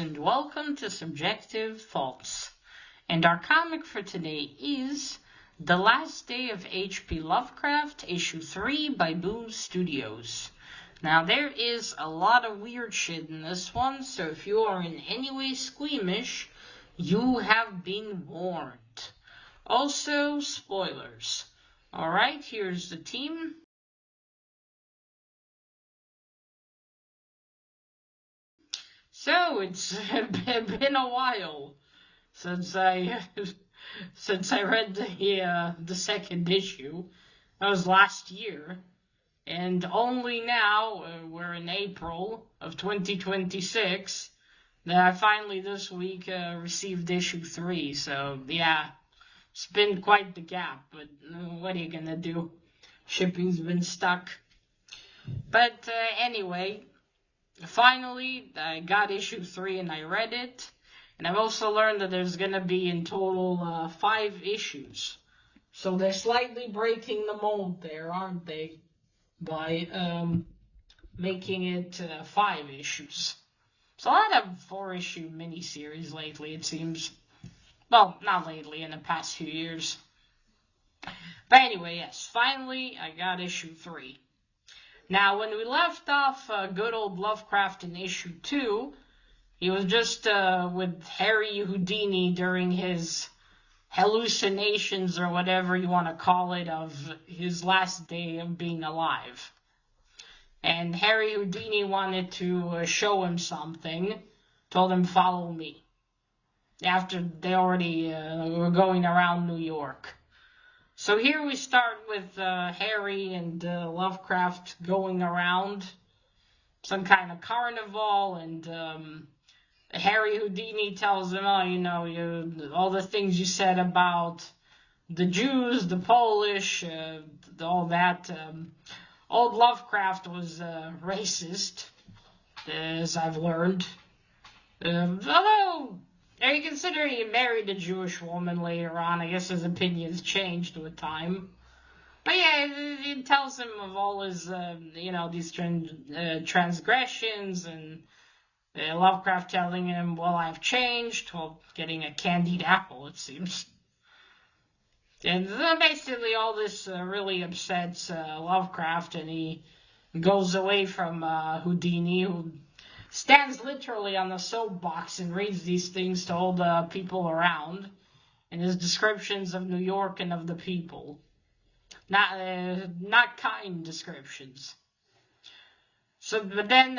and welcome to Subjective Thoughts. And our comic for today is The Last Day of H.P. Lovecraft, Issue 3 by Boom Studios. Now, there is a lot of weird shit in this one, so if you are in any way squeamish, you have been warned. Also, spoilers. Alright, here's the team. So, it's been a while since I read the second issue. That was last year. And only now, we're in April of 2026, that I finally this week received issue 3. So, yeah, it's been quite the gap, but what are you gonna do? Shipping's been stuck. But anyway, finally, I got issue 3 and I read it. And I've also learned that there's going to be in total 5 issues. So they're slightly breaking the mold there, aren't they? By making it 5 issues. It's a lot of 4-issue miniseries lately, it seems. Well, not lately, in the past few years. But anyway, yes, finally I got issue 3. Now, when we left off good old Lovecraft in issue 2, he was just with Harry Houdini during his hallucinations, or whatever you want to call it, of his last day of being alive. And Harry Houdini wanted to show him something, told him, "Follow me," after they already were going around New York. So here we start with Harry and Lovecraft going around some kind of carnival, and Harry Houdini tells him, all the things you said about the Jews, the Polish, all that. Old Lovecraft was racist, as I've learned. Although, considering he married a Jewish woman later on, I guess his opinions changed with time. But yeah, it tells him of all his, these transgressions, and Lovecraft telling him, well, I've changed, getting a candied apple, it seems. And basically all this really upsets Lovecraft, and he goes away from Houdini, who stands literally on the soapbox and reads these things to all the people around, and his descriptions of New York and of the people. Not kind descriptions. So, but then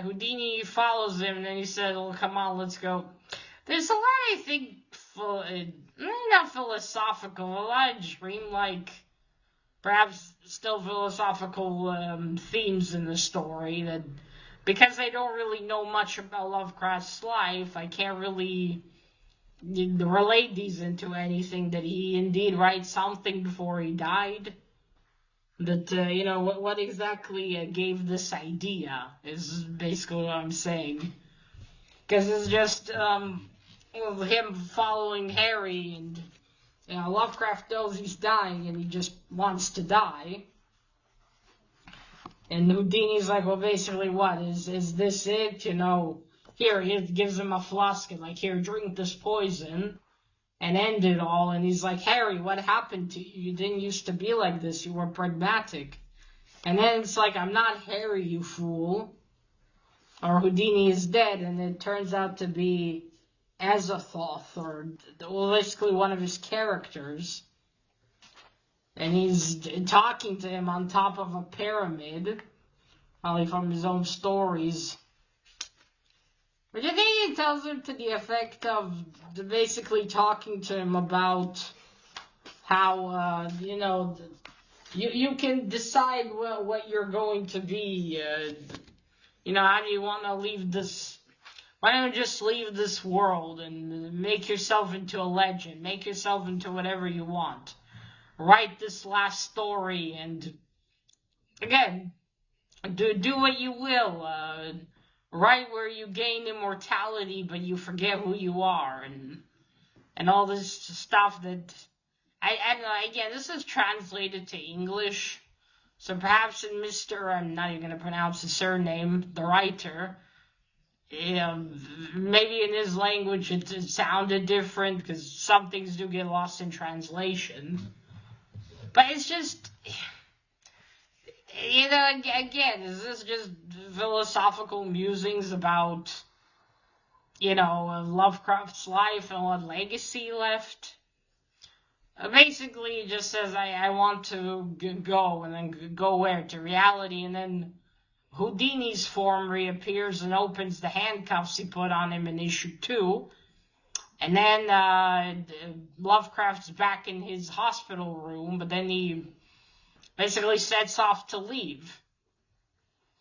Houdini follows him, and then he said, "Well, come on, let's go." There's a lot, I think, not philosophical, a lot of dream-like, perhaps still philosophical themes in the story, that because I don't really know much about Lovecraft's life, I can't really relate these into anything, that he indeed writes something before he died. That, what exactly gave this idea is basically what I'm saying. Because it's just him following Harry, and Lovecraft knows he's dying and he just wants to die. And Houdini's like, well, basically what? Is this it? Here, he gives him a flask and like, here, drink this poison and end it all. And he's like, Harry, what happened to you? You didn't used to be like this. You were pragmatic. And then it's like, I'm not Harry, you fool. Or Houdini is dead, and it turns out to be Azathoth, or basically one of his characters. And he's talking to him on top of a pyramid, probably from his own stories. But I think he tells him to the effect of basically talking to him about how, you can decide what you're going to be. How do you want to leave this? Why don't you just leave this world and make yourself into a legend? Make yourself into whatever you want. Write this last story, and again, do what you will. Right where you gain immortality, but you forget who you are, and all this stuff that again, this is translated to English, so perhaps in I'm not even going to pronounce his surname, the writer, maybe in his language it sounded different, because some things do get lost in translation. But it's just, again, is this just philosophical musings about, Lovecraft's life and what legacy he left? Basically, it just says, I want to go, and then go where? To reality, and then Houdini's form reappears and opens the handcuffs he put on him in issue 2. And then Lovecraft's back in his hospital room, but then he basically sets off to leave.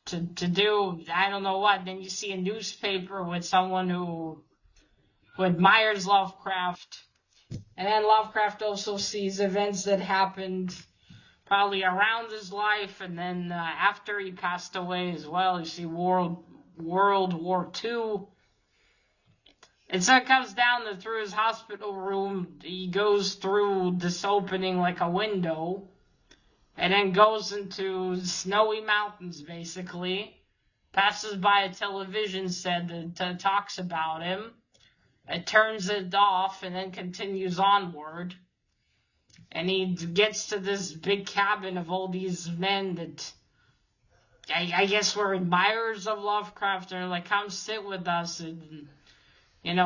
To do, I don't know what. Then you see a newspaper with someone who admires Lovecraft. And then Lovecraft also sees events that happened probably around his life, and then after he passed away as well. You see World War II. And so it comes down to, through his hospital room, he goes through this opening like a window, and then goes into snowy mountains, basically. Passes by a television set that talks about him. It turns it off, and then continues onward. And he gets to this big cabin of all these men that I guess were admirers of Lovecraft. They're like, come sit with us, and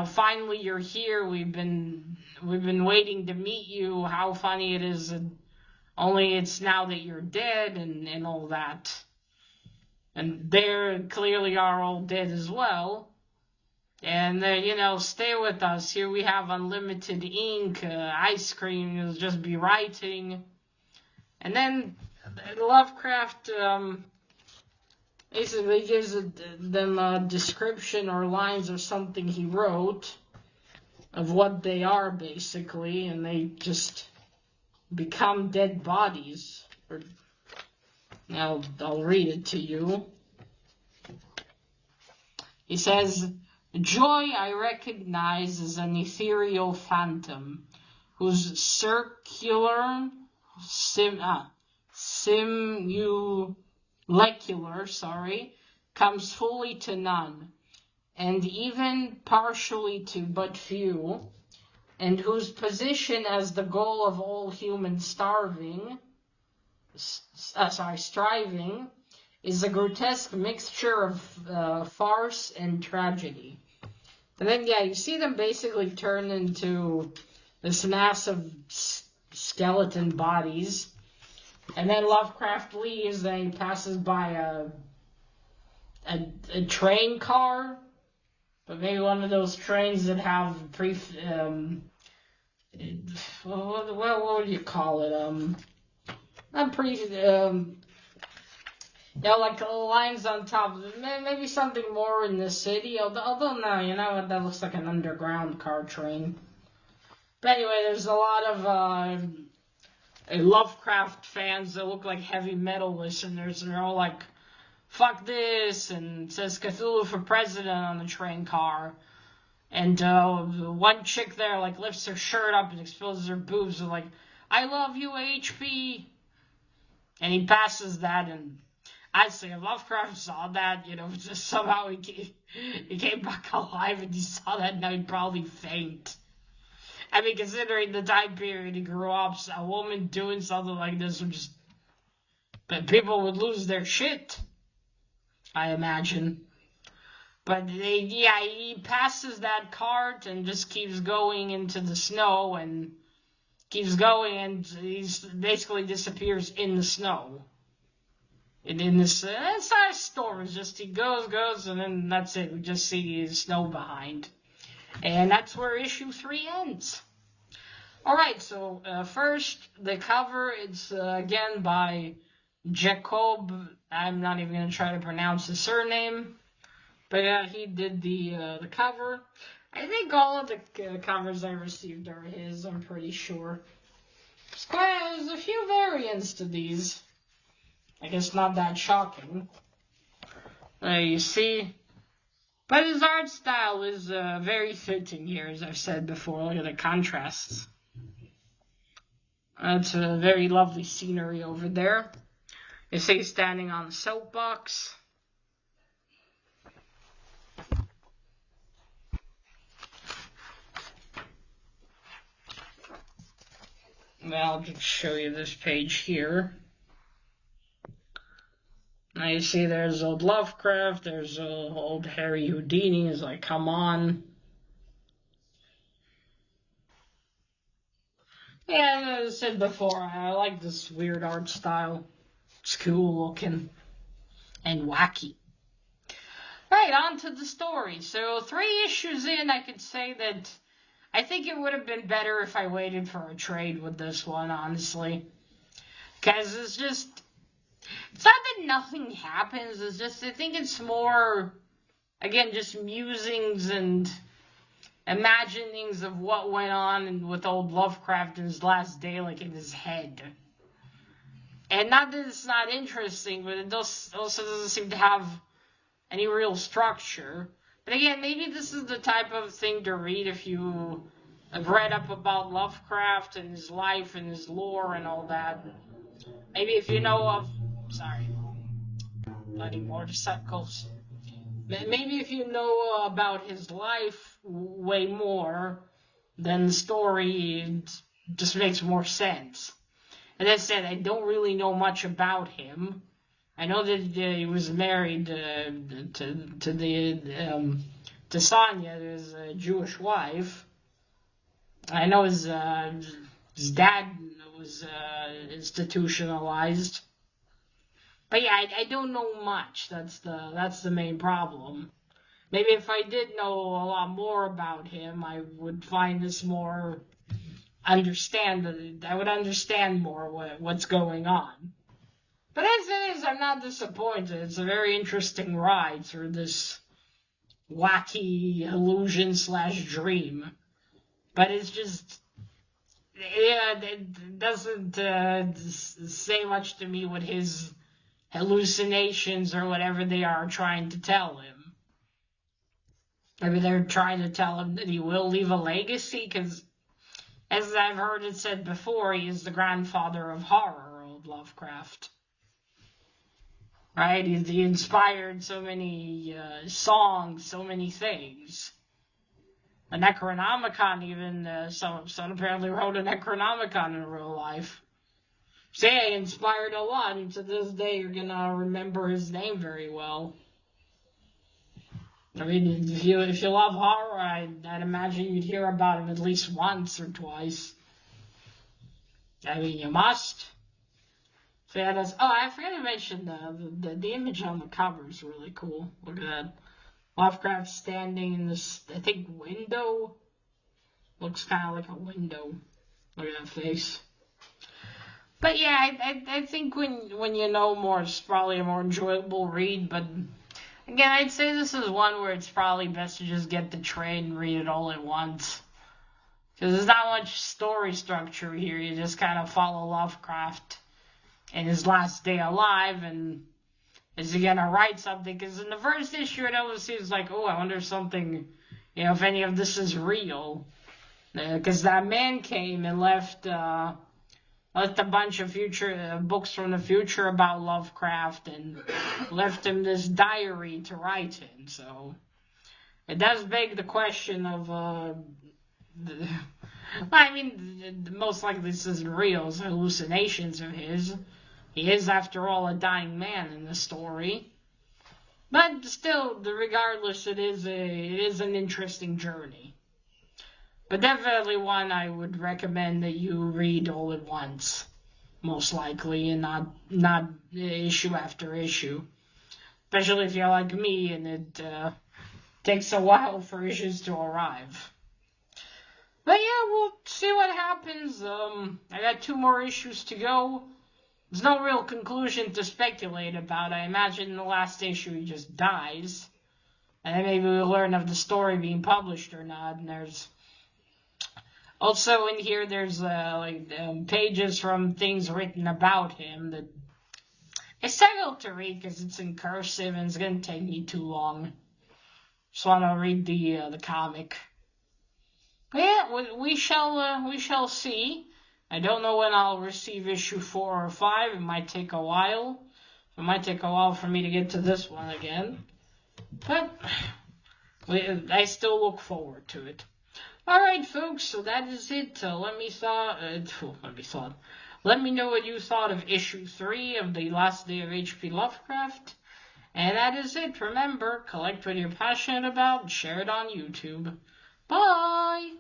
finally you're here. We've been waiting to meet you. How funny it is, and only it's now that you're dead, and all that. And they clearly are all dead as well. And stay with us. Here we have unlimited ink, ice cream. You'll just be writing. And then Lovecraft basically gives them a description or lines or something he wrote of what they are, basically, and they just become dead bodies. Now I'll read it to you. He says, "Joy I recognize as an ethereal phantom, whose circular, simulecular, comes fully to none, and even partially to but few, and whose position as the goal of all human striving, is a grotesque mixture of farce and tragedy." And then, you see them basically turn into this mass of skeleton bodies. And then Lovecraft leaves, and he passes by a train car, but maybe one of those trains that have what would you call it? Like lines on top. Maybe something more in the city. Although no, that looks like an underground car train. But anyway, there's a lot of Lovecraft fans that look like heavy metal listeners, and they're all like, fuck this, and it says Cthulhu for president on the train car. And one chick there like lifts her shirt up and exposes her boobs and like, I love you, HP. And he passes that, and I'd say if Lovecraft saw that, just somehow he came back alive and he saw that, now he'd probably faint. I mean, considering the time period he grew up, a woman doing something like this would just... But people would lose their shit, I imagine. But he passes that cart and just keeps going into the snow and keeps going, and he basically disappears in the snow. And in this, it's not a storm, it's just he goes, and then that's it. We just see his snow behind. And that's where issue 3 ends. Alright, so first, the cover, it's again by Jacob. I'm not even going to try to pronounce his surname. But he did the cover. I think all of the covers I received are his, I'm pretty sure. There's a few variants to these. I guess not that shocking. You see. But his art style is very fitting here, as I've said before. Look at the contrasts. It's a very lovely scenery over there. You see he's standing on the soapbox. I'll just show you this page here. Now you see there's old Lovecraft, there's old Harry Houdini. He's like, come on. Yeah, as I said before, I like this weird art style. It's cool looking and wacky. Right, on to the story. So 3 issues in, I could say that I think it would have been better if I waited for a trade with this one, honestly. Because it's not that nothing happens, it's just, I think it's more, again, just musings and imaginings of what went on with old Lovecraft in his last day, like in his head. And not that it's not interesting, but it also doesn't seem to have any real structure. But again, maybe this is the type of thing to read if you have read up about Lovecraft and his life and his lore and all that. Maybe if you know of... Sorry. Bloody motorcycles. Maybe if you know about his life way more, then the story just makes more sense. As I said, I don't really know much about him. I know that he was married to Sonia, his Jewish wife. I know his dad was institutionalized. But yeah, I don't know much. That's the main problem. Maybe if I did know a lot more about him, I would find this more I would understand more what's going on. But as it is, I'm not disappointed. It's a very interesting ride through this wacky illusion/dream. But it's just, yeah, it doesn't say much to me what his hallucinations or whatever they are trying to tell him. Maybe they're trying to tell him that he will leave a legacy, because as I've heard it said before, he is the grandfather of horror, old Lovecraft. Right? He inspired so many songs, so many things. A Necronomicon even, someone apparently wrote a Necronomicon in real life. So yeah, he inspired a lot, and to this day you're gonna remember his name very well. I mean, if you love horror, I'd imagine you'd hear about him at least once or twice. I mean, you must. So yeah, I forgot to mention the image on the cover is really cool. Look at that. Lovecraft standing in this, I think, window. Looks kind of like a window. Look at that face. But yeah, I think when you know more, it's probably a more enjoyable read. But again, I'd say this is one where it's probably best to just get the trade and read it all at once. Because there's not much story structure here. You just kind of follow Lovecraft in his last day alive, and is he going to write something? Because in the first issue, it always seems like, oh, I wonder something, if any of this is real. Because that man came and left a bunch of future books from the future about Lovecraft, and left him this diary to write in. So it does beg the question of, most likely this isn't real. It's hallucinations of his. He is, after all, a dying man in the story. But still, regardless, it is an interesting journey. But definitely one I would recommend that you read all at once, most likely, and not issue after issue. Especially if you're like me and it takes a while for issues to arrive. But yeah, we'll see what happens. I got 2 more issues to go. There's no real conclusion to speculate about. I imagine in the last issue he just dies. And then maybe we'll learn of the story being published or not. And there's also in here, there's pages from things written about him that I struggle to read because it's in cursive and it's going to take me too long. Just want to read the comic. But yeah, we shall see. I don't know when I'll receive issue 4 or 5. It might take a while. It might take a while for me to get to this one again. But I still look forward to it. Alright, folks, so that is it. Let me know what you thought of issue 3 of The Last Day of H.P. Lovecraft. And that is it. Remember, collect what you're passionate about and share it on YouTube. Bye!